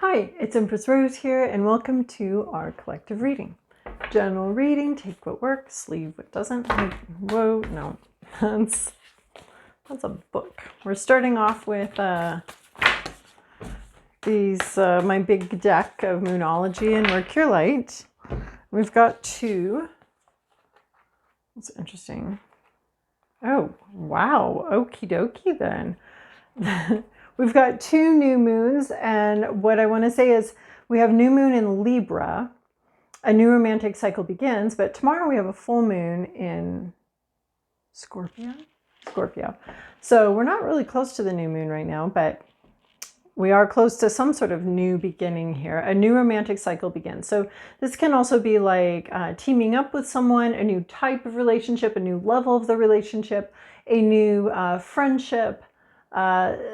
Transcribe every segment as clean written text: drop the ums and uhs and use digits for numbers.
Hi, it's Empress Rose here, and welcome to our collective reading. General reading, take what works, leave what doesn't. Whoa, no, that's a book. We're starting off with my big deck of Moonology and Mercurolite. We've got two. That's interesting. Oh, wow. Okie dokie then. We've got two new moons, and what I want to say is we have new moon in Libra. A new romantic cycle begins, but tomorrow we have a full moon in Scorpio. So we're not really close to the new moon right now, but we are close to some sort of new beginning here. A new romantic cycle begins. So this can also be like teaming up with someone, a new type of relationship, a new level of the relationship, a new friendship,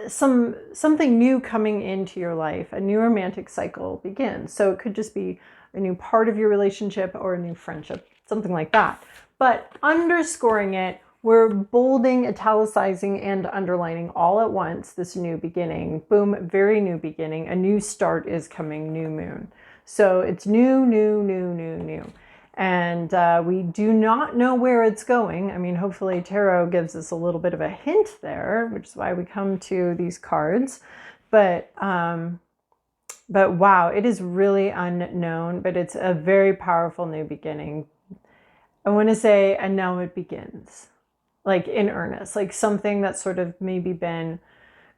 something new coming into your life. A new romantic cycle begins. So it could just be a new part of your relationship or a new friendship, something like that. But underscoring it, we're bolding, italicizing, and underlining all at once this new beginning. Boom, very new beginning. A new start is coming, new moon. So it's new. And we do not know where it's going. I mean, hopefully tarot gives us a little bit of a hint there, which is why we come to these cards. But wow, it is really unknown, but it's a very powerful new beginning. I want to say, and now it begins. Like in earnest, like something that's sort of maybe been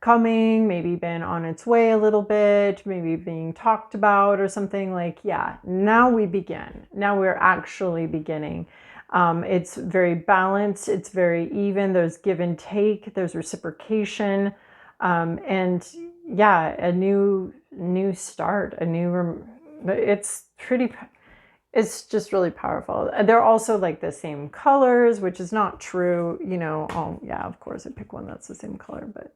coming, maybe been on its way a little bit, maybe being talked about or something. Like, yeah, now we begin. Now we're actually beginning. It's very balanced. It's very even. There's give and take. There's reciprocation. And yeah, a new start, it's just really powerful. They're also like the same colors, which is not true, you know. Oh yeah, of course I pick one that's the same color, but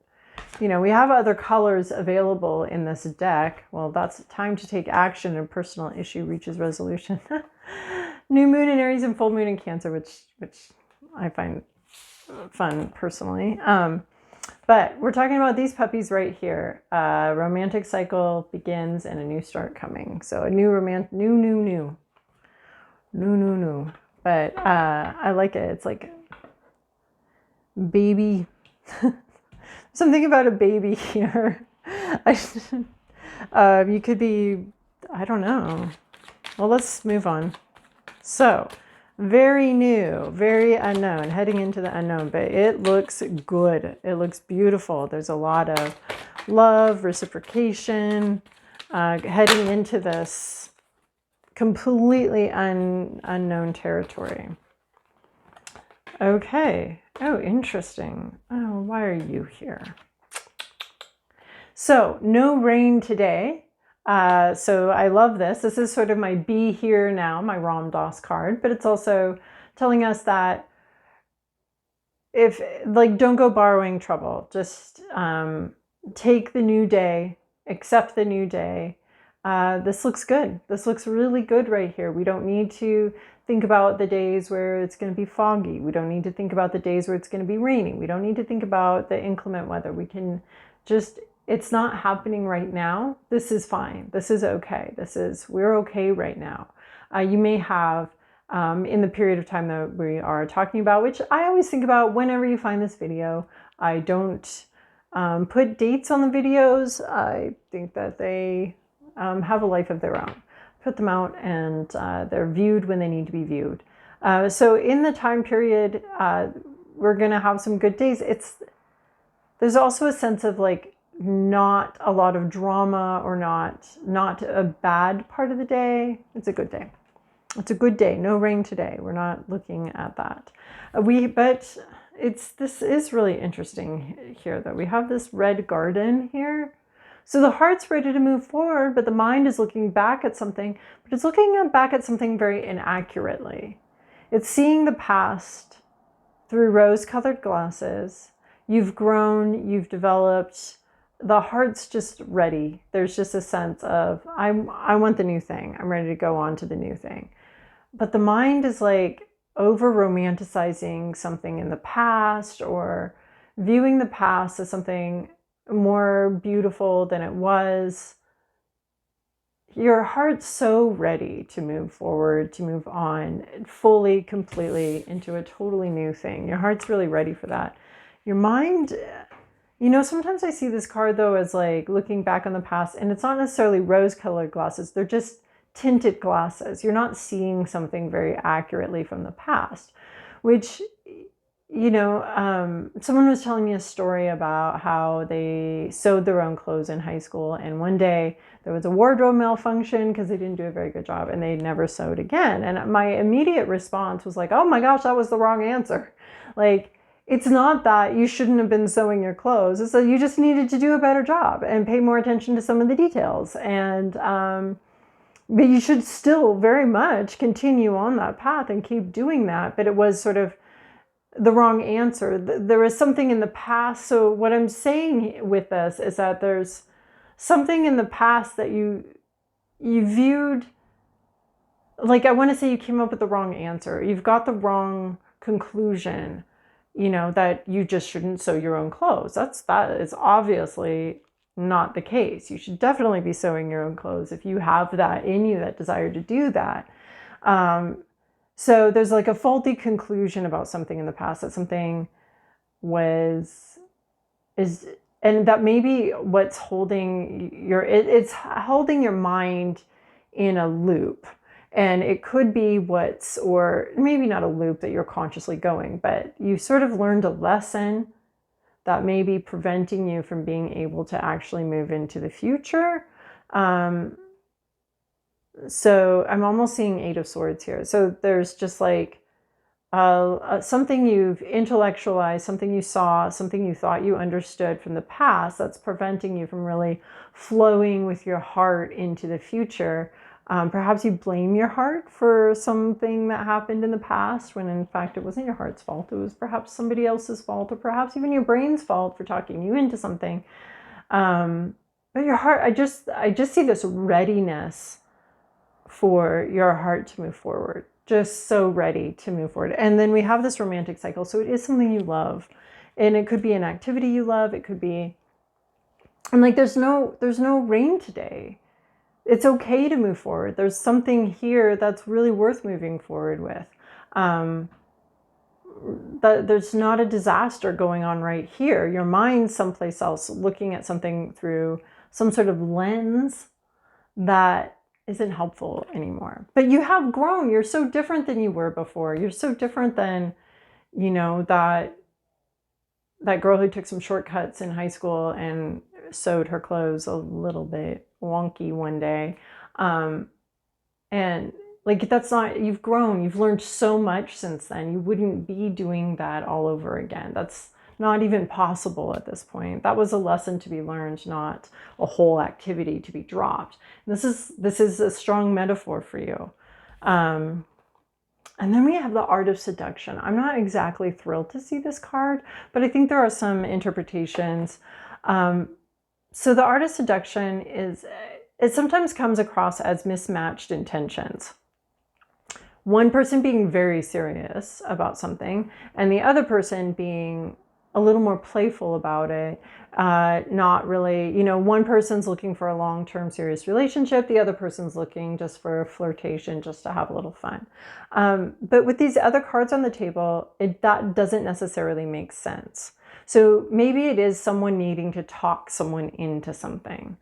you know, we have other colors available in this deck. Well, that's time to take action and personal issue reaches resolution. New moon in Aries and full moon in Cancer, which I find fun personally. But we're talking about these puppies right here. Romantic cycle begins and a new start coming. So a new new. But I like it. It's like baby. Something about a baby here. You could be, I don't know. Well, let's move on. So very new, very unknown, heading into the unknown, but it looks good. It looks beautiful. There's a lot of love, reciprocation, heading into this completely unknown territory. Okay. Oh, interesting. Oh, why are you here? So no rain today. So I love this. This is sort of my be here now, my Ram Dass card, but it's also telling us that if don't go borrowing trouble, just take the new day, accept the new day. This looks good. This looks really good right here. We don't need to think about the days where it's going to be foggy. We don't need to think about the days where it's going to be raining. We don't need to think about the inclement weather. We can just, it's not happening right now. This is fine. This is okay. We're okay right now. You may have, in the period of time that we are talking about, which I always think about whenever you find this video. I don't put dates on the videos. I think that they have a life of their own. Put them out and they're viewed when they need to be viewed. So in the time period, we're going to have some good days. There's also a sense of like not a lot of drama or not a bad part of the day. It's a good day. It's a good day. No rain today. We're not looking at that. But this is really interesting here though. We have this red garden here. So the heart's ready to move forward, but the mind is looking back at something, but it's looking back at something very inaccurately. It's seeing the past through rose-colored glasses. You've grown, you've developed, the heart's just ready. There's just a sense of, I want the new thing. I'm ready to go on to the new thing. But the mind is like over-romanticizing something in the past or viewing the past as something more beautiful than it was. your heart's so ready to move forward, to move on fully, completely into a totally new thing. Your heart's really ready for that. Your mind, you know, sometimes I see this card though as like looking back on the past, and it's not necessarily rose-colored glasses. They're just tinted glasses. You're not seeing something very accurately from the past, which, you know, someone was telling me a story about how they sewed their own clothes in high school, and one day there was a wardrobe malfunction because they didn't do a very good job, and they never sewed again. And my immediate response was like, oh my gosh, that was the wrong answer. Like, it's not that you shouldn't have been sewing your clothes. It's that you just needed to do a better job and pay more attention to some of the details. And but you should still very much continue on that path and keep doing that. But it was sort of the wrong answer. There is something in the past. So what I'm saying with this is that there's something in the past that you viewed, like, I want to say you came up with the wrong answer. You've got the wrong conclusion, you know, that you just shouldn't sew your own clothes. That is obviously not the case. You should definitely be sewing your own clothes if you have that in you, that desire to do that. So there's like a faulty conclusion about something in the past, that something and that maybe what's holding it's holding your mind in a loop. And it could be or maybe not a loop that you're consciously going, but you sort of learned a lesson that may be preventing you from being able to actually move into the future. So I'm almost seeing 8 of Swords here. So there's just like something you've intellectualized, something you saw, something you thought you understood from the past that's preventing you from really flowing with your heart into the future. Perhaps you blame your heart for something that happened in the past when in fact it wasn't your heart's fault. It was perhaps somebody else's fault, or perhaps even your brain's fault for talking you into something. But your heart, I just see this readiness for your heart to move forward. Just so ready to move forward. And then we have this romantic cycle. So it is something you love. And it could be an activity you love. It could be, and like there's no rain today. It's okay to move forward. There's something here that's really worth moving forward with. There's not a disaster going on right here. Your mind's someplace else, looking at something through some sort of lens that isn't helpful anymore. But you have grown. You're so different than you were before. You're so different than, you know, that girl who took some shortcuts in high school and sewed her clothes a little bit wonky one day. And like, that's not, you've grown, you've learned so much since then. You wouldn't be doing that all over again. That's not even possible at this point. That was a lesson to be learned, not a whole activity to be dropped. And this is a strong metaphor for you. And then we have the Art of Seduction. I'm not exactly thrilled to see this card, but I think there are some interpretations. So the Art of Seduction it sometimes comes across as mismatched intentions. One person being very serious about something, and the other person being a little more playful about it. Not really, you know, one person's looking for a long-term serious relationship. The other person's looking just for a flirtation, just to have a little fun. But with these other cards on the table, that doesn't necessarily make sense. So maybe it is someone needing to talk someone into something.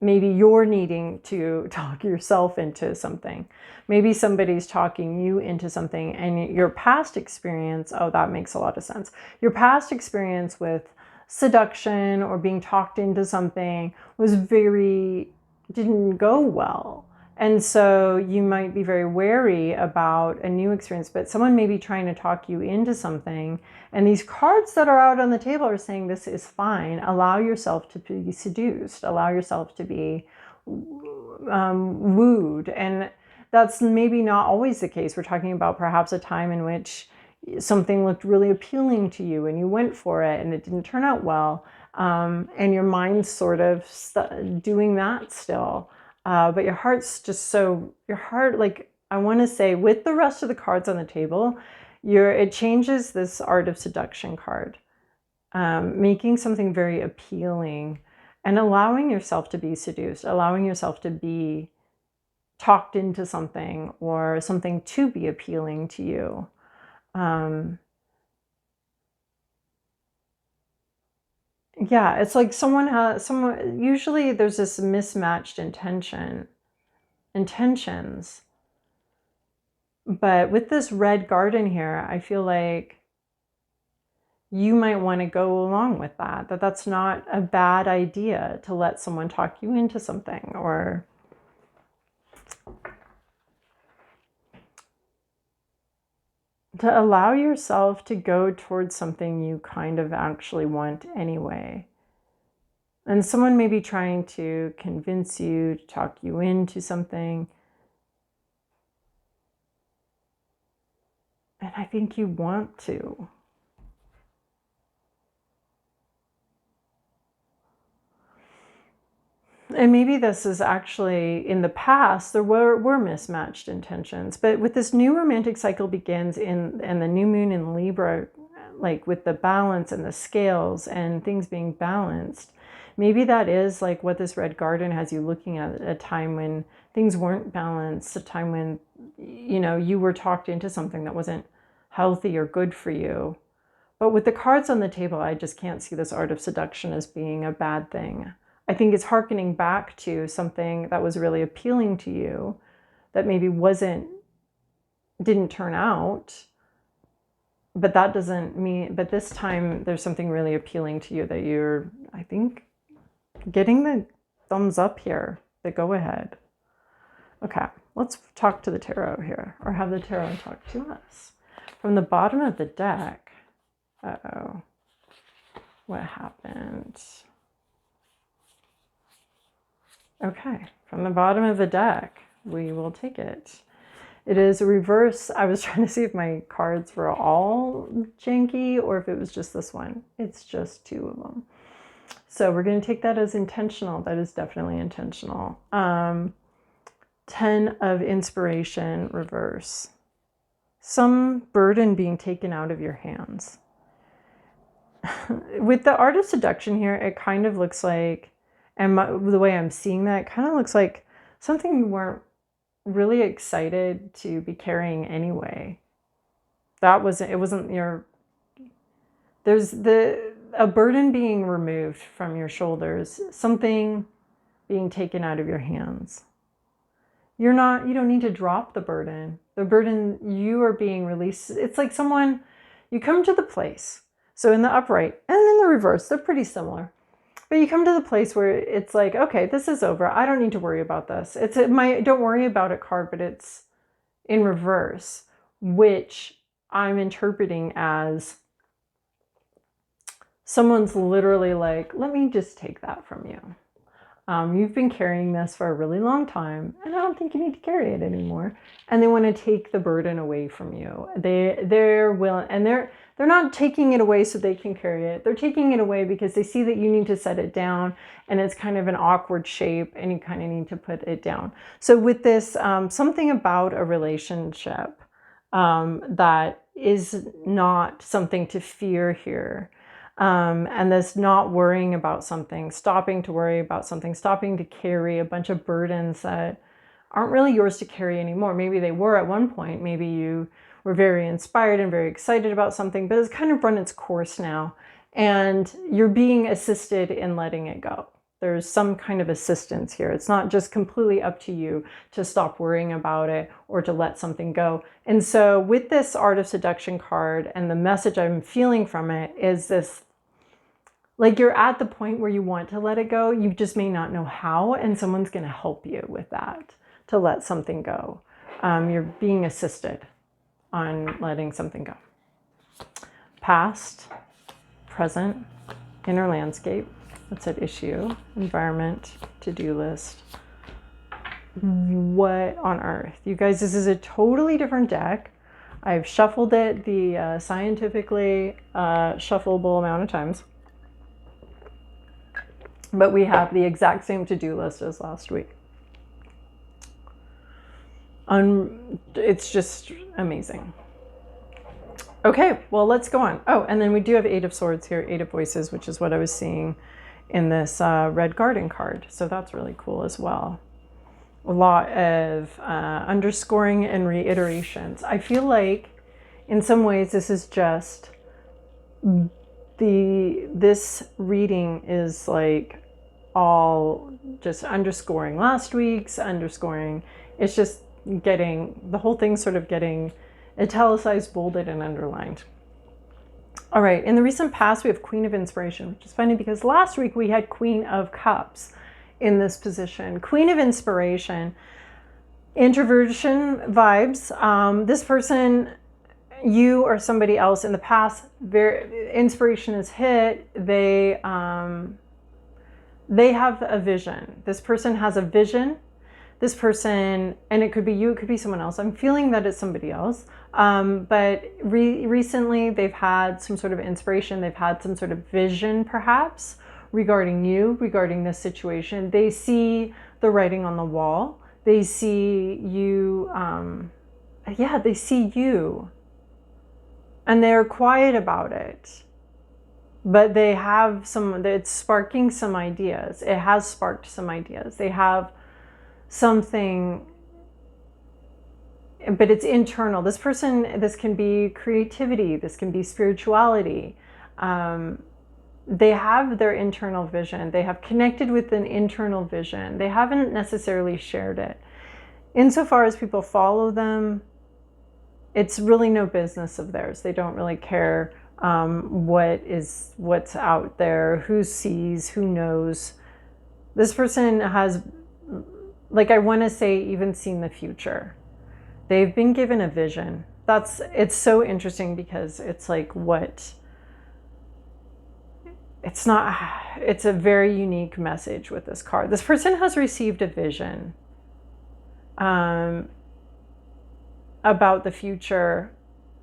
Maybe you're needing to talk yourself into something. Maybe somebody's talking you into something, and your past experience, oh, that makes a lot of sense. Your past experience with seduction or being talked into something didn't go well. And so you might be very wary about a new experience, but someone may be trying to talk you into something. And these cards that are out on the table are saying this is fine. Allow yourself to be seduced. Allow yourself to be wooed. And that's maybe not always the case. We're talking about perhaps a time in which something looked really appealing to you and you went for it and it didn't turn out well. And your mind's sort of doing that still. But your heart's just like, I want to say, with the rest of the cards on the table, it changes this Art of Seduction card, making something very appealing and allowing yourself to be seduced, allowing yourself to be talked into something or something to be appealing to you. Yeah, it's like someone, usually there's this mismatched intentions. But with this red garden here, I feel like you might want to go along with that that's not a bad idea to let someone talk you into something, or to allow yourself to go towards something you kind of actually want anyway. And someone may be trying to convince you, to talk you into something. And I think you want to. And maybe this is actually, in the past, there were mismatched intentions. But with this new romantic cycle begins and the new moon in Libra, like with the balance and the scales and things being balanced, maybe that is like what this red garden has you looking at a time when things weren't balanced, a time when, you know, you were talked into something that wasn't healthy or good for you. But with the cards on the table, I just can't see this art of seduction as being a bad thing. I think it's hearkening back to something that was really appealing to you that maybe didn't turn out. But that doesn't mean, but this time there's something really appealing to you that you're, I think, getting the thumbs up here, the go ahead. Okay, let's talk to the tarot here, or have the tarot talk to us. From the bottom of the deck, uh-oh, what happened? Okay, from the bottom of the deck, we will take it. It is a reverse. I was trying to see if my cards were all janky or if it was just this one. It's just two of them. So we're going to take that as intentional. That is definitely intentional. 10 of inspiration, reverse. Some burden being taken out of your hands. With the art of seduction here, it kind of looks like, and the way I'm seeing that, it kind of looks like something you weren't really excited to be carrying anyway. It wasn't your, there's a burden being removed from your shoulders, something being taken out of your hands. You don't need to drop the burden. The burden, you are being released. It's like someone, you come to the place. So in the upright and in the reverse, they're pretty similar. But you come to the place where it's like, okay, this is over. I don't need to worry about this. It's my don't worry about it card, but it's in reverse, which I'm interpreting as someone's literally like, let me just take that from you. You've been carrying this for a really long time, and I don't think you need to carry it anymore. And they want to take the burden away from you. They're willing, and they're not taking it away so they can carry it. They're taking it away because they see that you need to set it down, and it's kind of an awkward shape, and you kind of need to put it down. So with this, something about a relationship that is not something to fear here. And this not worrying about something, stopping to worry about something, stopping to carry a bunch of burdens that aren't really yours to carry anymore. Maybe they were at one point. Maybe you were very inspired and very excited about something, but it's kind of run its course now. And you're being assisted in letting it go. There's some kind of assistance here. It's not just completely up to you to stop worrying about it or to let something go. And so with this Art of Seduction card, and the message I'm feeling from it is this, like you're at the point where you want to let it go, you just may not know how, and someone's going to help you with that, to let something go. You're being assisted on letting something go. Past, present, inner landscape, that's at issue, environment, to-do list. What on earth? You guys, this is a totally different deck. I've shuffled it the scientifically shuffleable amount of times. But we have the exact same to-do list as last week. It's just amazing. Okay, well, let's go on. Oh, and then we do have 8 of Swords here, 8 of Voices, which is what I was seeing in this red garden card. So that's really cool as well. A lot of underscoring and reiterations. I feel like in some ways this is just this reading is like all just underscoring last week's, underscoring. It's just getting the whole thing sort of getting italicized, bolded, and underlined. All right, in the recent past, we have Queen of Inspiration, which is funny because last week we had Queen of Cups in this position. Queen of Inspiration, introversion vibes. This person, you or somebody else in the past, inspiration is hit. They have a vision. This person has a vision. This person, and it could be you, it could be someone else. I'm feeling that it's somebody else. But recently they've had some sort of inspiration. They've had some sort of vision perhaps regarding you, regarding this situation. They see the writing on the wall. They see you, they see you. And they're quiet about it. But they have it's sparking some ideas. It has sparked some ideas. They have something, but it's internal. This person, this can be creativity, this can be spirituality. They have their internal vision. They have connected with an internal vision. They haven't necessarily shared it. Insofar as people follow them, it's really no business of theirs. They don't really care what's out there, who sees, who knows. This person has, like, I want to say, even seen the future. They've been given a vision. It's so interesting because it's like it's a very unique message with this card. This person has received a vision about the future,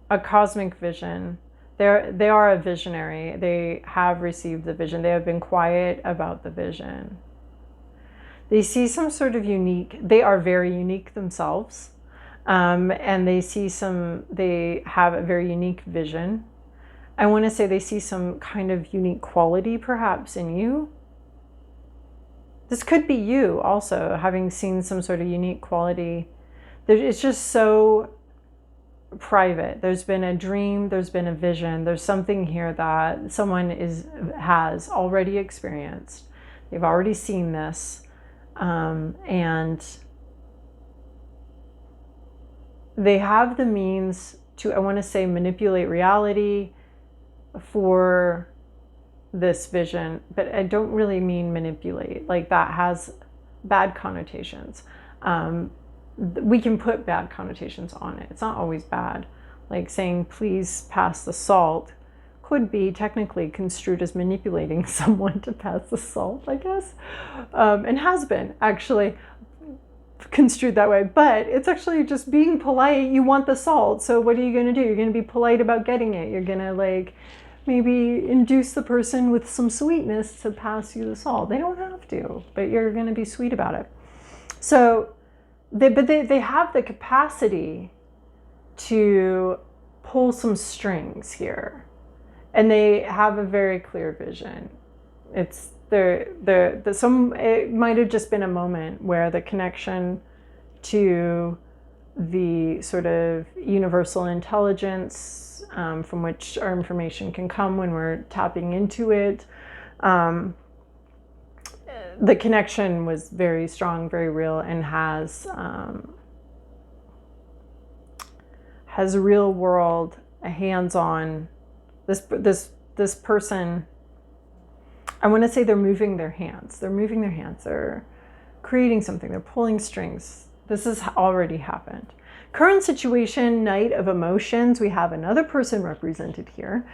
a cosmic vision. They are a visionary. They have received the vision. They have been quiet about the vision. They see some sort of unique, they are very unique themselves. And they have a very unique vision. I want to say they see some kind of unique quality perhaps in you. This could be you also, having seen some sort of unique quality. It's just so private. There's been a dream, there's been a vision, there's something here that someone has already experienced. They've already seen this. And they have the means to, I want to say, manipulate reality for this vision, but I don't really mean manipulate. Like, that has bad connotations. We can put bad connotations on it. It's not always bad. Like saying, please pass the salt could be technically construed as manipulating someone to pass the salt, I guess, and has been actually construed that way. But it's actually just being polite. You want the salt, so what are you going to do? You're going to be polite about getting it. You're going to, like, maybe induce the person with some sweetness to pass you the salt. They don't have to, but you're going to be sweet about it. So they have the capacity to pull some strings here. And they have a very clear vision. It might have just been a moment where the connection to the sort of universal intelligence from which our information can come when we're tapping into it. The connection was very strong, very real, and has real world, a hands-on. This person, I want to say they're moving their hands. They're moving their hands. They're creating something. They're pulling strings. This has already happened. Current situation, Knight of Emotions. We have another person represented here.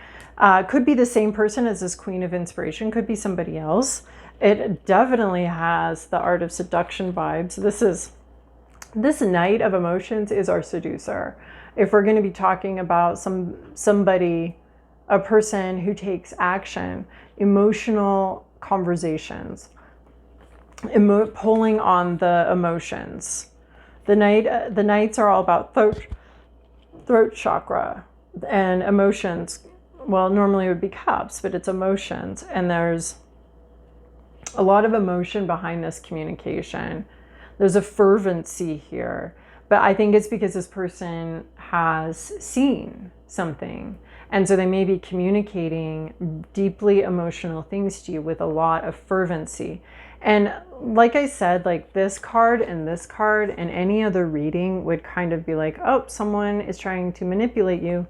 Could be the same person as this Queen of Inspiration. Could be somebody else. It definitely has the Art of Seduction vibes. This Knight of Emotions is our seducer. If we're going to be talking about somebody, a person who takes action, emotional conversations, pulling on the emotions. The Knights are all about throat chakra and emotions. Well, normally it would be cups, but it's emotions. And there's a lot of emotion behind this communication. There's a fervency here, but I think it's because this person has seen something. And so they may be communicating deeply emotional things to you with a lot of fervency. And like I said, like this card and any other reading would kind of be like, oh, someone is trying to manipulate you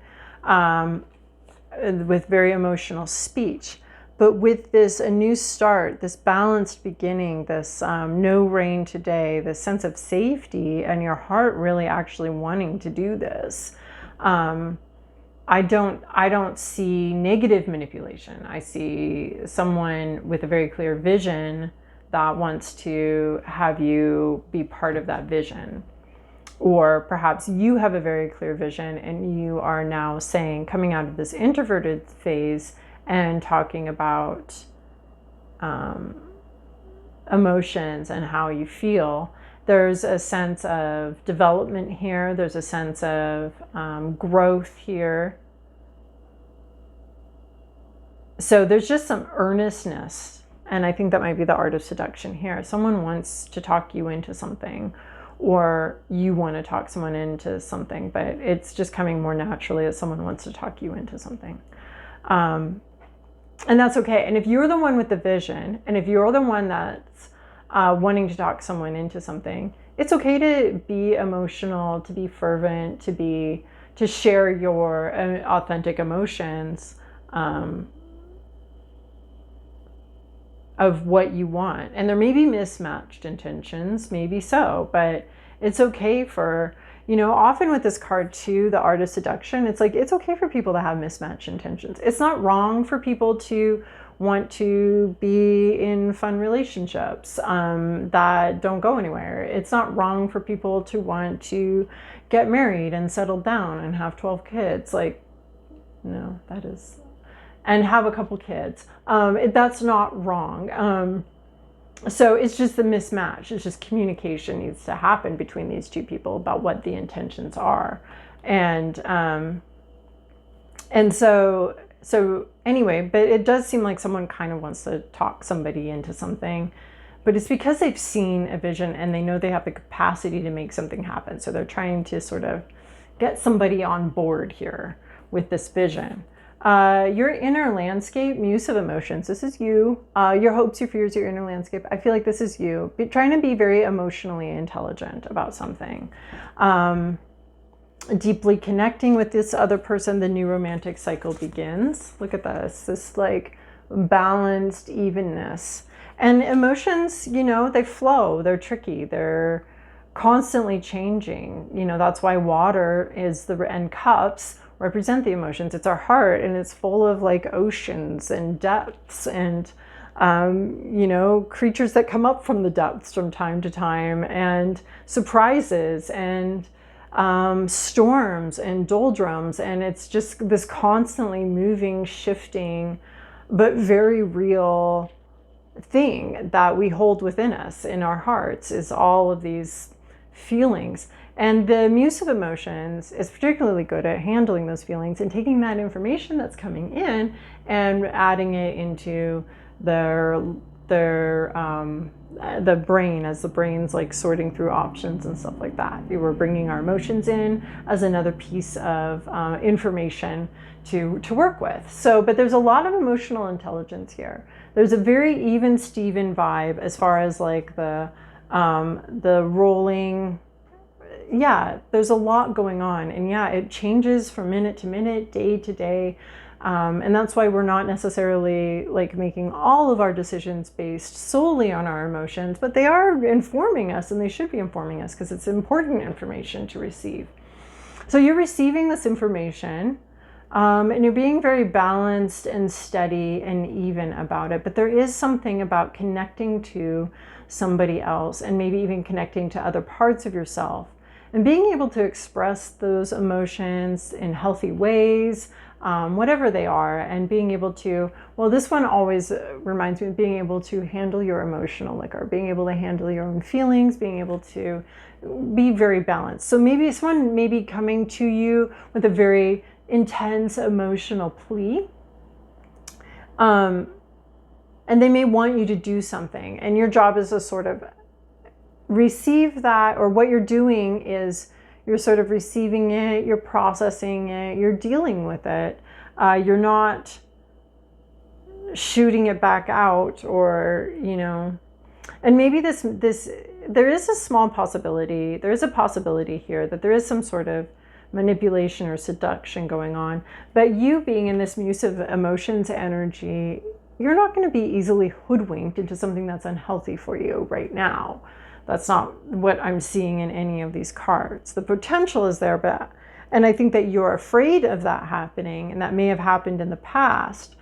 with very emotional speech. But with this, a new start, this balanced beginning, this no rain today, this sense of safety and your heart really actually wanting to do this. I don't see negative manipulation. I see someone with a very clear vision that wants to have you be part of that vision. Or perhaps you have a very clear vision and you are now saying, coming out of this introverted phase and talking about emotions and how you feel. There's a sense of development here. There's a sense of growth here. So there's just some earnestness. And I think that might be the art of seduction here. Someone wants to talk you into something, or you want to talk someone into something, but it's just coming more naturally as someone wants to talk you into something. And that's okay. And if you're the one with the vision, and if you're the one that's wanting to talk someone into something, it's okay to be emotional, to be fervent, to share your authentic emotions of what you want. And there may be mismatched intentions, maybe so, but it's okay for, often with this card too, the art of seduction, it's like, it's okay for people to have mismatched intentions. It's not wrong for people to want to be in fun relationships that don't go anywhere. It's not wrong for people to want to get married and settle down and have 12 kids. Like, no, that is, and have a couple kids. That's not wrong. So it's just the mismatch. It's just communication needs to happen between these two people about what the intentions are. And so anyway, but it does seem like someone kind of wants to talk somebody into something, but it's because they've seen a vision and they know they have the capacity to make something happen. So they're trying to sort of get somebody on board here with this vision. Your inner landscape, muse of emotions. This is you. Your hopes, your fears, your inner landscape. I feel like this is you. Trying to be very emotionally intelligent about something. Deeply connecting with this other person, the new romantic cycle begins. Look at this like balanced evenness. And emotions, they flow. They're tricky. They're constantly changing. That's why water is and cups represent the emotions. It's our heart, and it's full of like oceans and depths and creatures that come up from the depths from time to time, and surprises and storms and doldrums. And it's just this constantly moving, shifting, but very real thing that we hold within us in our hearts, is all of these feelings. And the muse of emotions is particularly good at handling those feelings and taking that information that's coming in and adding it into the brain, as the brain's like sorting through options and stuff like that. We're bringing our emotions in as another piece of information to work with. So, but there's a lot of emotional intelligence here. There's a very even Steven vibe as far as like the rolling. Yeah, there's a lot going on, and yeah, it changes from minute to minute, day to day, and that's why we're not necessarily like making all of our decisions based solely on our emotions, but they are informing us, and they should be informing us because it's important information to receive. So you're receiving this information, and you're being very balanced and steady and even about it, but there is something about connecting to somebody else, and maybe even connecting to other parts of yourself, and being able to express those emotions in healthy ways, whatever they are, and being able to, well, this one always reminds me of being able to handle your emotional liquor, being able to handle your own feelings, being able to be very balanced. So maybe someone may be coming to you with a very intense emotional plea. And And they may want you to do something, and your job is to sort of receive that, or what you're doing is you're sort of receiving it, you're processing it, you're dealing with it. You're not shooting it back out, or, you know, and maybe this, there is a small possibility, there is a possibility here that there is some sort of manipulation or seduction going on, but you being in this muse of emotions energy, you're not going to be easily hoodwinked into something that's unhealthy for you right now. That's not what I'm seeing in any of these cards. The potential is there, but, and I think that you're afraid of that happening, and that may have happened in the past,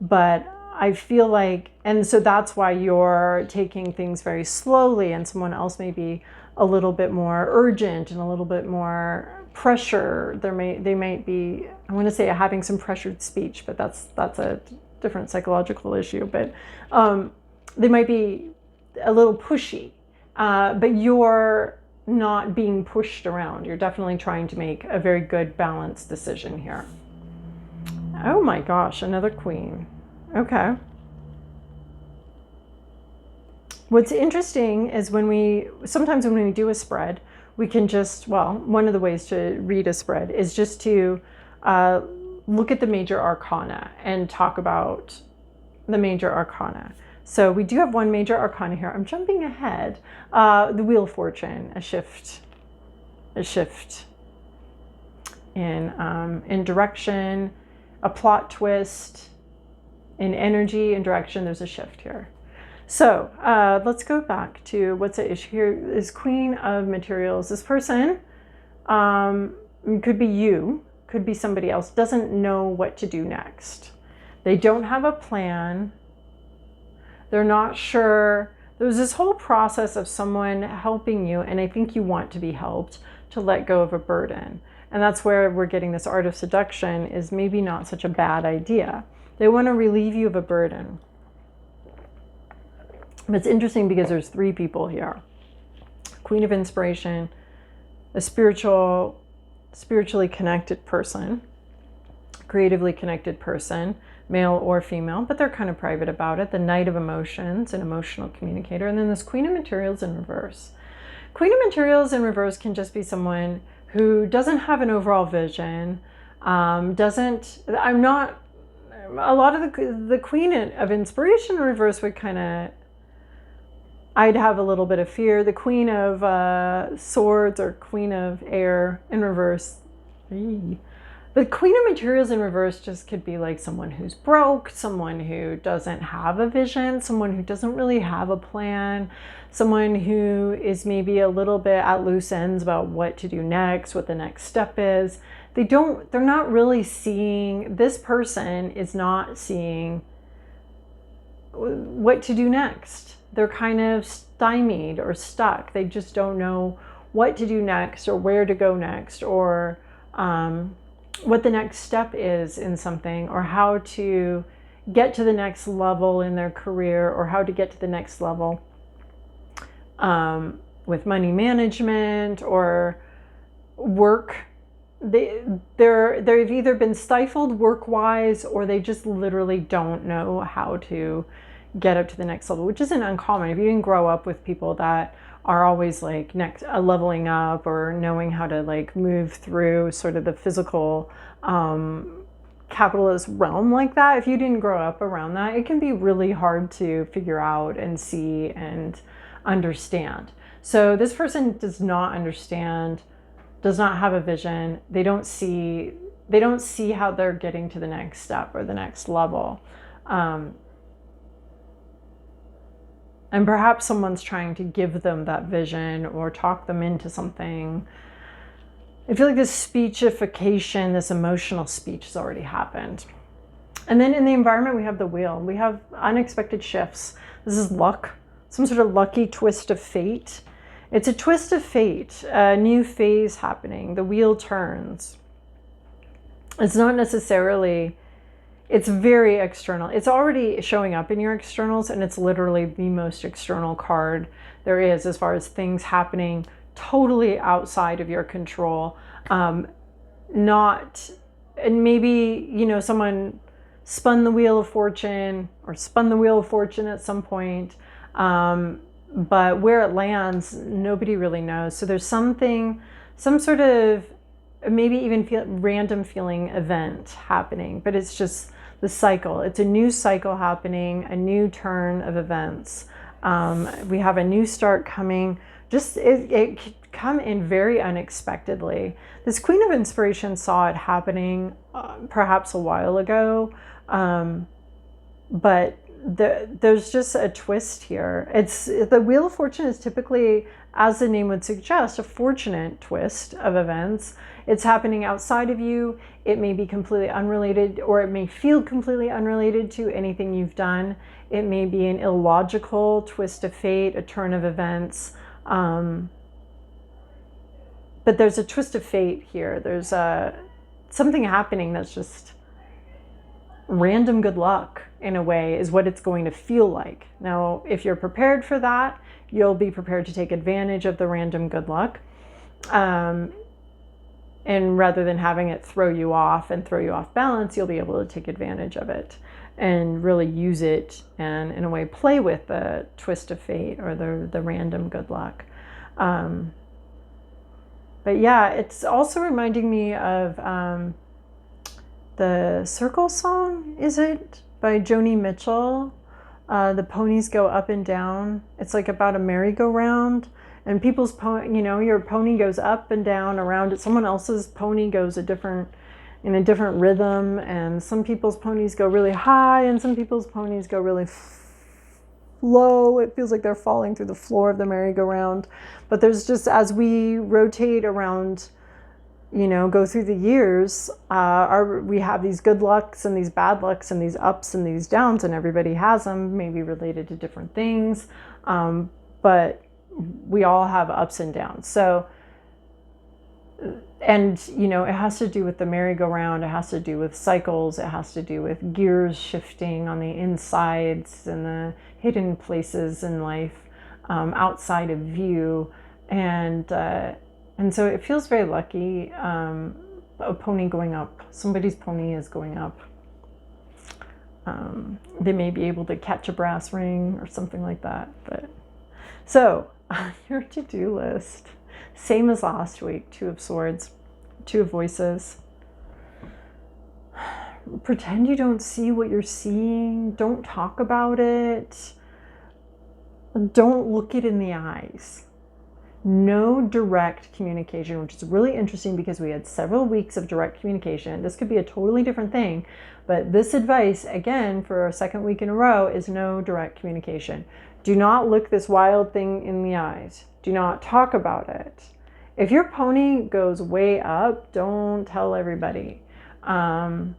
but I feel like, and so that's why you're taking things very slowly, and someone else may be a little bit more urgent and a little bit more pressure. They might be, I want to say, having some pressured speech, but that's a different psychological issue. But they might be a little pushy, but you're not being pushed around. You're definitely trying to make a very good balanced decision here. Oh my gosh, another queen. Okay. What's interesting is sometimes when we do a spread, we can just, well, one of the ways to read a spread is just to look at the major arcana and talk about the major arcana. So we do have one major arcana here. I'm jumping ahead. The Wheel of Fortune, a shift in direction, a plot twist, in energy and direction. There's a shift here. So let's go back to what's the issue here. Is Queen of Materials. This person, could be you, could be somebody else, doesn't know what to do next. They don't have a plan. They're not sure. There's this whole process of someone helping you, and I think you want to be helped to let go of a burden. And that's where we're getting this art of seduction is maybe not such a bad idea. They want to relieve you of a burden. But it's interesting because there's three people here. Queen of Inspiration, a spiritually connected person, creatively connected person, male or female, but they're kind of private about it. The Knight of Emotions, an emotional communicator. And then this Queen of Materials in reverse. Queen of Materials in reverse can just be someone who doesn't have an overall vision, a lot of the Queen of Inspiration in reverse would kind of, I'd have a little bit of fear. The Queen of Swords or Queen of Air in reverse. The Queen of Materials in reverse just could be like someone who's broke, someone who doesn't have a vision, someone who doesn't really have a plan, someone who is maybe a little bit at loose ends about what to do next, what the next step is. They're not really seeing, this person is not seeing what to do next. They're kind of stymied or stuck. They just don't know what to do next, or where to go next, or what the next step is in something, or how to get to the next level in their career, or how to get to the next level with money management or work. They've either been stifled work-wise, or they just literally don't know how to get up to the next level, which isn't uncommon. If you didn't grow up with people that are always like leveling up, or knowing how to like move through sort of the physical capitalist realm like that, if you didn't grow up around that, it can be really hard to figure out and see and understand. So this person does not understand, does not have a vision. They don't see how they're getting to the next step or the next level. And perhaps someone's trying to give them that vision or talk them into something. I feel like this speechification, this emotional speech has already happened. And then in the environment, we have the Wheel. We have unexpected shifts. This is luck, some sort of lucky twist of fate. It's a twist of fate, a new phase happening. The wheel turns. It's not necessarily, it's very external. It's already showing up in your externals, and it's literally the most external card there is as far as things happening totally outside of your control. And maybe, you know, someone spun the wheel of fortune or spun the wheel of fortune at some point. But where it lands, nobody really knows. So there's something, some sort of maybe even random feeling event happening, but it's just the cycle. It's a new cycle happening, a new turn of events. We have a new start coming. Just it could come in very unexpectedly. This Queen of Inspiration saw it happening perhaps a while ago, but there's just a twist here. It's the Wheel of Fortune is typically, as the name would suggest, a fortunate twist of events. It's happening outside of you. It may be completely unrelated, or it may feel completely unrelated to anything you've done. It may be an illogical twist of fate, a turn of events. But there's a twist of fate here. There's something happening that's just random good luck, in a way, is what it's going to feel like. Now, if you're prepared for that, you'll be prepared to take advantage of the random good luck. And rather than having it throw you off and throw you off balance, you'll be able to take advantage of it and really use it and, in a way, play with the twist of fate or the random good luck. But yeah, it's also reminding me of the Circle song, is it? By Joni Mitchell. The ponies go up and down. It's like about a merry-go-round. And people's your pony goes up and down around it. Someone else's pony goes in a different rhythm. And some people's ponies go really high and some people's ponies go really low. It feels like they're falling through the floor of the merry-go-round. But there's just, as we rotate around, go through the years, we have these good lucks and these bad lucks and these ups and these downs, and everybody has them, maybe related to different things. But we all have ups and downs. So, and, it has to do with the merry-go-round. It has to do with cycles. It has to do with gears shifting on the insides and the hidden places in life, outside of view. And so it feels very lucky. A pony going up. Somebody's pony is going up. They may be able to catch a brass ring or something like that. But so your to-do list, same as last week: 2 of Swords, 2 of Voices. Pretend you don't see what you're seeing. Don't talk about it. Don't look it in the eyes. No direct communication, which is really interesting because we had several weeks of direct communication. This could be a totally different thing, but this advice, again, for a second week in a row, is no direct communication. Do not look this wild thing in the eyes. Do not talk about it. If your pony goes way up, don't tell everybody. Don't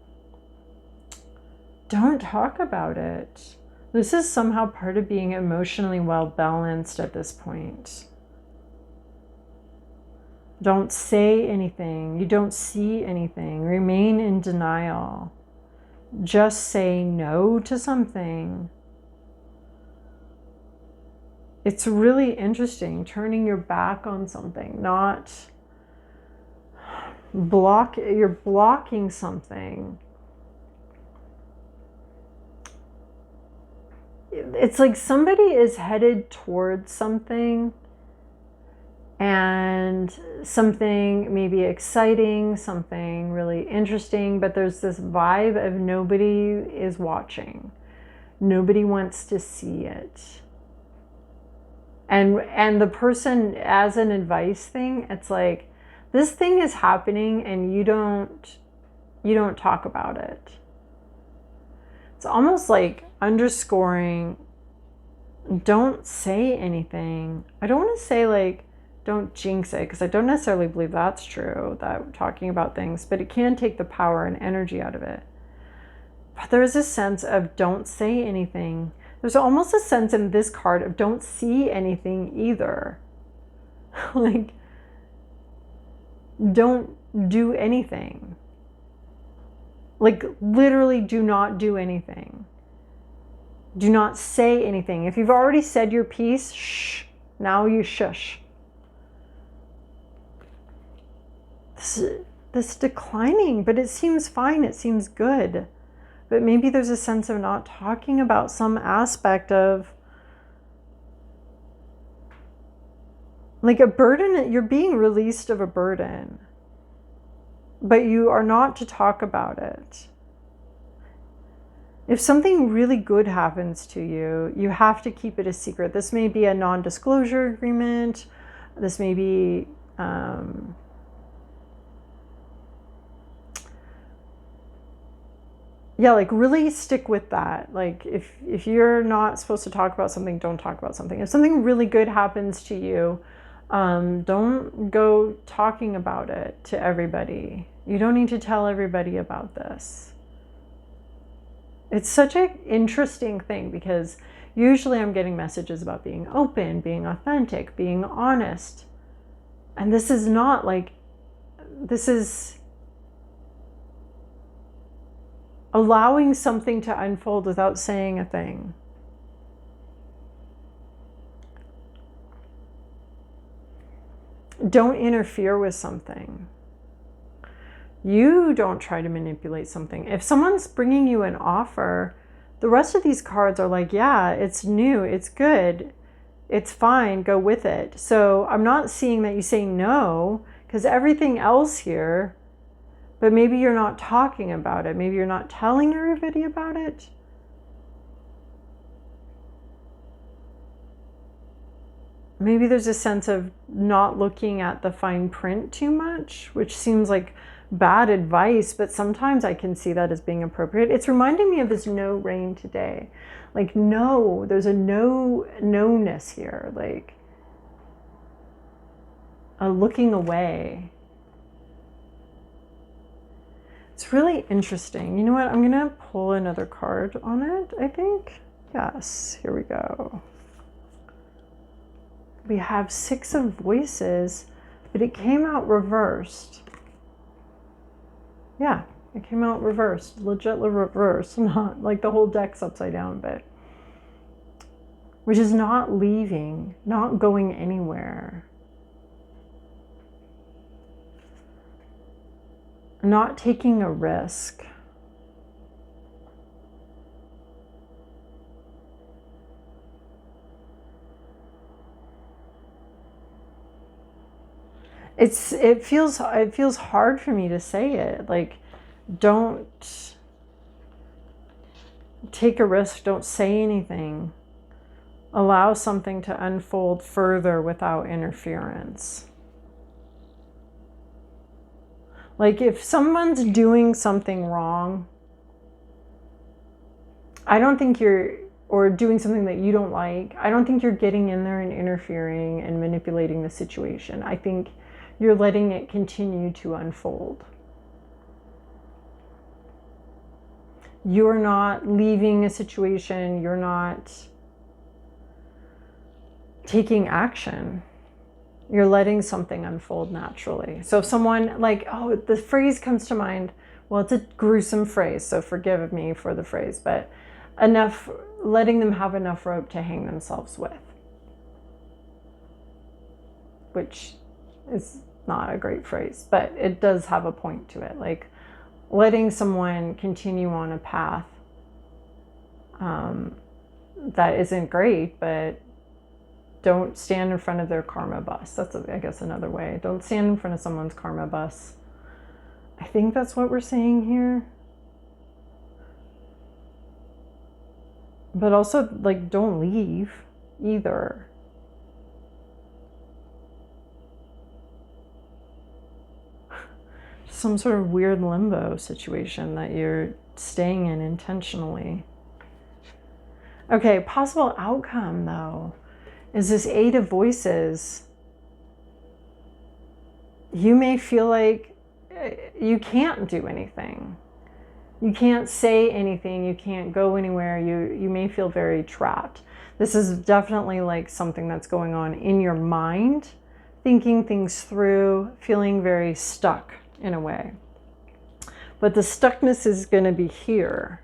talk about it. This is somehow part of being emotionally well balanced at this point. Don't say anything. You don't see anything. Remain in denial. Just say no to something. It's really interesting, turning your back on something, not you're blocking something. It's like somebody is headed towards something, and something maybe exciting, something really interesting, but there's this vibe of nobody is watching. Nobody wants to see it. And the person, as an advice thing, it's like, this thing is happening and you don't talk about it. It's almost like underscoring, don't say anything. I don't want to say like, don't jinx it, because I don't necessarily believe that's true, that we're talking about things, but it can take the power and energy out of it. But there's a sense of don't say anything. There's almost a sense in this card of don't see anything either. Like, don't do anything. Like, literally do not do anything. Do not say anything. If you've already said your piece, shh, now you shush. This declining, but it seems fine, it seems good. but maybe there's a sense of not talking about some aspect of, like, a burden. You're being released of a burden, but you are not to talk about it. If something really good happens to you, you have to keep it a secret. This may be a non-disclosure agreement. This may be yeah, like, really stick with that. Like, if you're not supposed to talk about something, don't talk about something. If something really good happens to you, don't go talking about it to everybody. You don't need to tell everybody about this. It's such an interesting thing, because usually I'm getting messages about being open, being authentic, being honest. And this is not like, this is allowing something to unfold without saying a thing. Don't interfere with something. You don't try to manipulate something. If someone's bringing you an offer, the rest of these cards are like, yeah, it's new, it's good, it's fine, go with it. So I'm not seeing that you say no, because everything else here, but maybe you're not talking about it. Maybe you're not telling everybody about it. Maybe there's a sense of not looking at the fine print too much, which seems like bad advice, but sometimes I can see that as being appropriate. It's reminding me of this no rain today. Like, no, there's a no-ness here, like a looking away. It's really interesting. You know what? I'm going to pull another card on it, I think. Yes, here we go. We have Six of Voices, but it came out reversed. Yeah, it came out reversed, legit reversed, not like the whole deck's upside down, but which is not leaving, not going anywhere. Not taking a risk. It feels hard for me to say it. Like, don't take a risk, don't say anything. Allow something to unfold further without interference. Like, if someone's doing something wrong, I don't think or doing something that you don't like, I don't think you're getting in there and interfering and manipulating the situation. I think you're letting it continue to unfold. You're not leaving a situation, you're not taking action. You're letting something unfold naturally. So if someone, like, oh, the phrase comes to mind, well, it's a gruesome phrase, so forgive me for the phrase, but letting them have enough rope to hang themselves with, which is not a great phrase, but it does have a point to it. Like, letting someone continue on a path that isn't great, but don't stand in front of their karma bus. That's, I guess, another way. Don't stand in front of someone's karma bus. I think that's what we're saying here. But also, like, don't leave either. Some sort of weird limbo situation that you're staying in intentionally. Okay, possible outcome, though, is this Eight of Voices. You may feel like you can't do anything. You can't say anything. You can't go anywhere. You may feel very trapped. This is definitely like something that's going on in your mind, thinking things through, feeling very stuck in a way. But the stuckness is going to be here.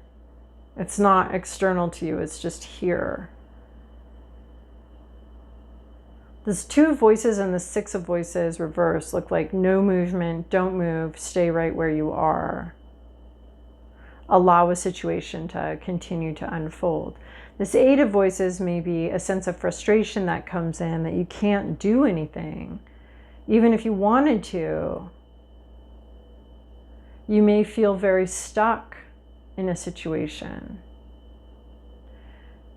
It's not external to you. It's just here. This Two of Voices and the Six of Voices reverse look like no movement, don't move, stay right where you are. allow a situation to continue to unfold. This Eight of Voices may be a sense of frustration that comes in, that you can't do anything. Even if you wanted to, you may feel very stuck in a situation.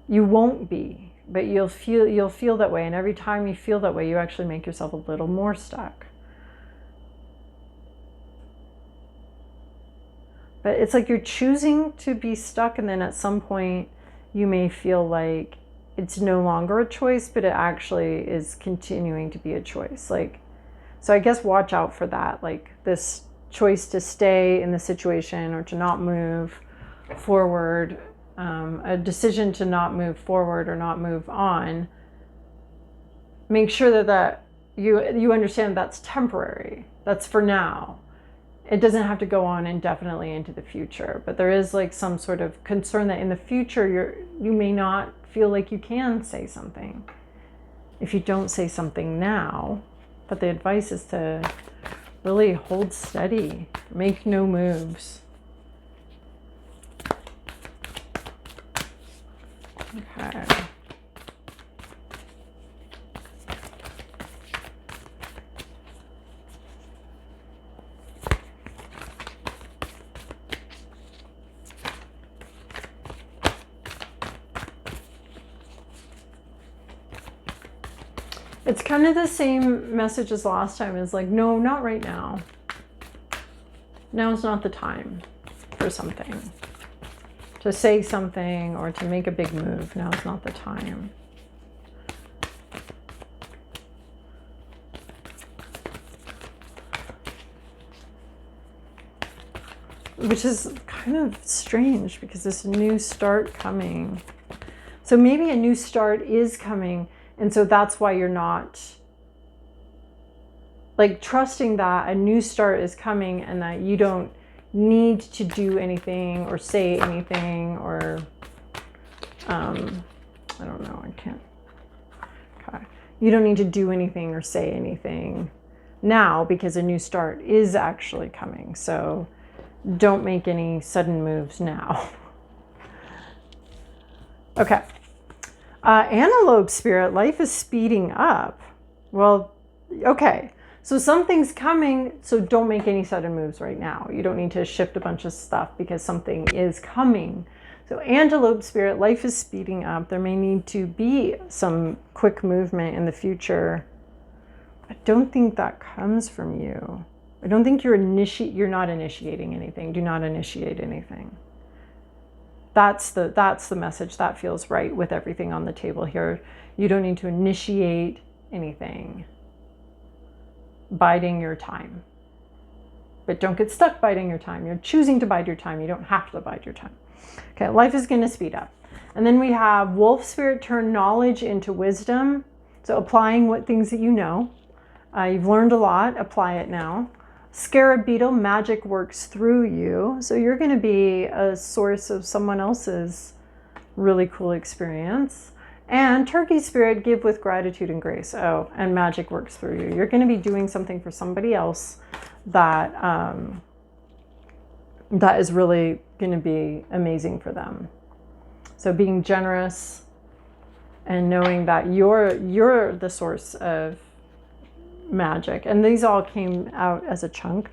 You won't be, but you'll feel that way. And every time you feel that way, you actually make yourself a little more stuck. But it's like you're choosing to be stuck, and then at some point you may feel like it's no longer a choice, but it actually is continuing to be a choice. Like, so I guess watch out for that, like this choice to stay in the situation or to not move forward, a decision to not move forward or not move on. Make sure that you understand that's temporary. That's for now. It doesn't have to go on indefinitely into the future, but there is like some sort of concern that in the future you may not feel like you can say something if you don't say something now. But the advice is to really hold steady, make no moves. Okay. It's kind of the same message as last time. It's like, no, not right now. Now is not the time for something. To say something or to make a big move. Now is not the time. Which is kind of strange because this new start coming. So maybe a new start is coming. And so that's why you're not like trusting that a new start is coming and that you don't need to do anything or say anything or, I don't know, I can't. Okay. You don't need to do anything or say anything now because a new start is actually coming. So don't make any sudden moves now. Okay. Antelope spirit, life is speeding up. Well, okay. So something's coming, so don't make any sudden moves right now. You don't need to shift a bunch of stuff because something is coming. So antelope spirit, life is speeding up. There may need to be some quick movement in the future. I don't think that comes from you. I don't think you're not initiating anything. Do not initiate anything. That's the message that feels right with everything on the table here. You don't need to initiate anything. Biding your time. But don't get stuck biding your time. You're choosing to bide your time. You don't have to bide your time. Okay, life is going to speed up. And then we have wolf spirit, turn knowledge into wisdom. So applying what things that you know. You've learned a lot. Apply it now. Scarab beetle, magic works through you. So you're going to be a source of someone else's really cool experience. And turkey spirit, give with gratitude and grace. Oh, and magic works through you. You're going to be doing something for somebody else that that is really going to be amazing for them. So being generous and knowing that you're the source of magic. And these all came out as a chunk.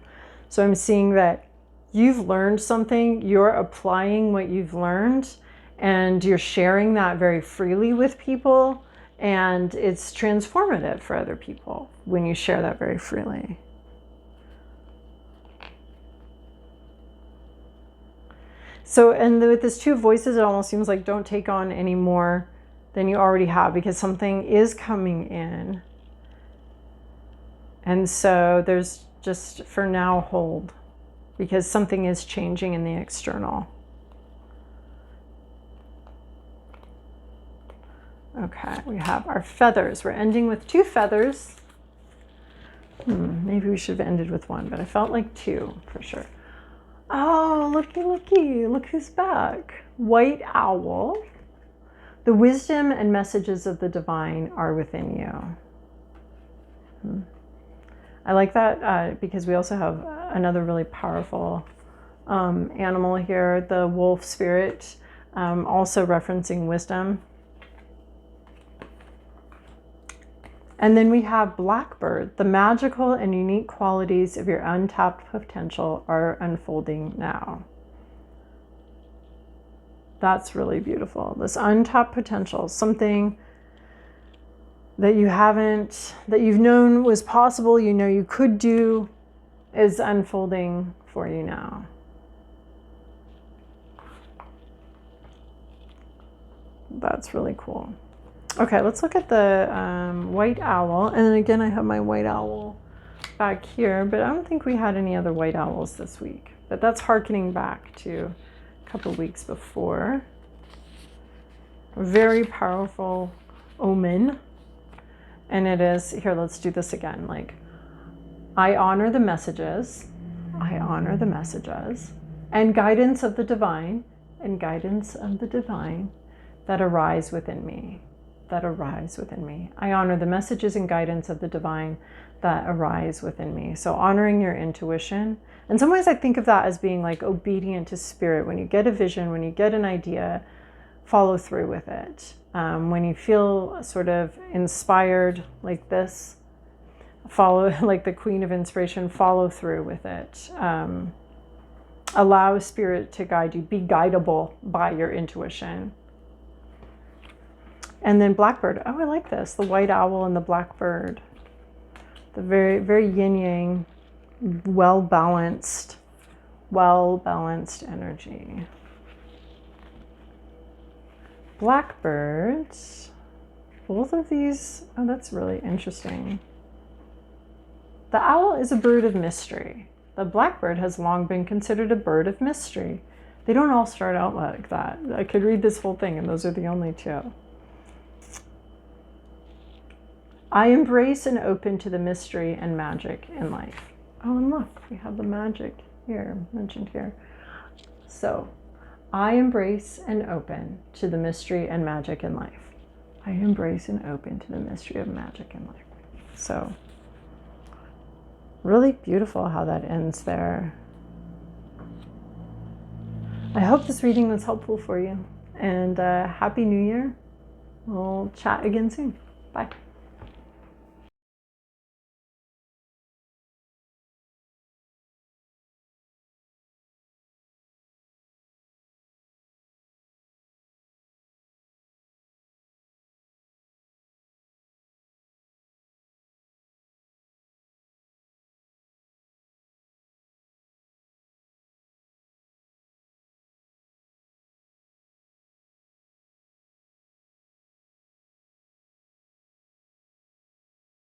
So I'm seeing that you've learned something, you're applying what you've learned, and you're sharing that very freely with people, and it's transformative for other people when you share that very freely. So, and with this two voices, it almost seems like don't take on any more than you already have, because something is coming in. And so there's just, for now, hold, because something is changing in the external. Okay, we have our feathers. We're ending with two feathers. Maybe we should have ended with one, but I felt like two for sure. Oh, looky, looky, look who's back. White owl. The wisdom and messages of the divine are within you. I like that because we also have another really powerful animal here, the wolf spirit, also referencing wisdom. And then we have Blackbird. The magical and unique qualities of your untapped potential are unfolding now. That's really beautiful. This untapped potential, something that you've known was possible, you know you could do, is unfolding for you now. That's really cool. Okay, let's look at the white owl. And then again, I have my white owl back here, but I don't think we had any other white owls this week. But that's hearkening back to a couple of weeks before. A very powerful omen. And it is, here, let's do this again. Like, I honor the messages. I honor the messages. And guidance of the divine. And guidance of the divine that arise within me. That arise within me. I honor the messages and guidance of the divine that arise within me. So honoring your intuition. In some ways I think of that as being like obedient to spirit. When you get a vision, when you get an idea, follow through with it. When you feel sort of inspired like this, follow, like the Queen of Inspiration, follow through with it. Allow spirit to guide you. Be guidable by your intuition. And then Blackbird. Oh, I like this. The white owl and the blackbird. The very, very yin-yang, well-balanced energy. Blackbirds. Both of these, oh, that's really interesting. The owl is a bird of mystery. The blackbird has long been considered a bird of mystery. They don't all start out like that. I could read this whole thing, and those are the only two. I embrace and open to the mystery and magic in life. Oh, and look, we have the magic here, mentioned here. So, I embrace and open to the mystery and magic in life. I embrace and open to the mystery of magic in life. So, really beautiful how that ends there. I hope this reading was helpful for you. And Happy New Year. We'll chat again soon. Bye.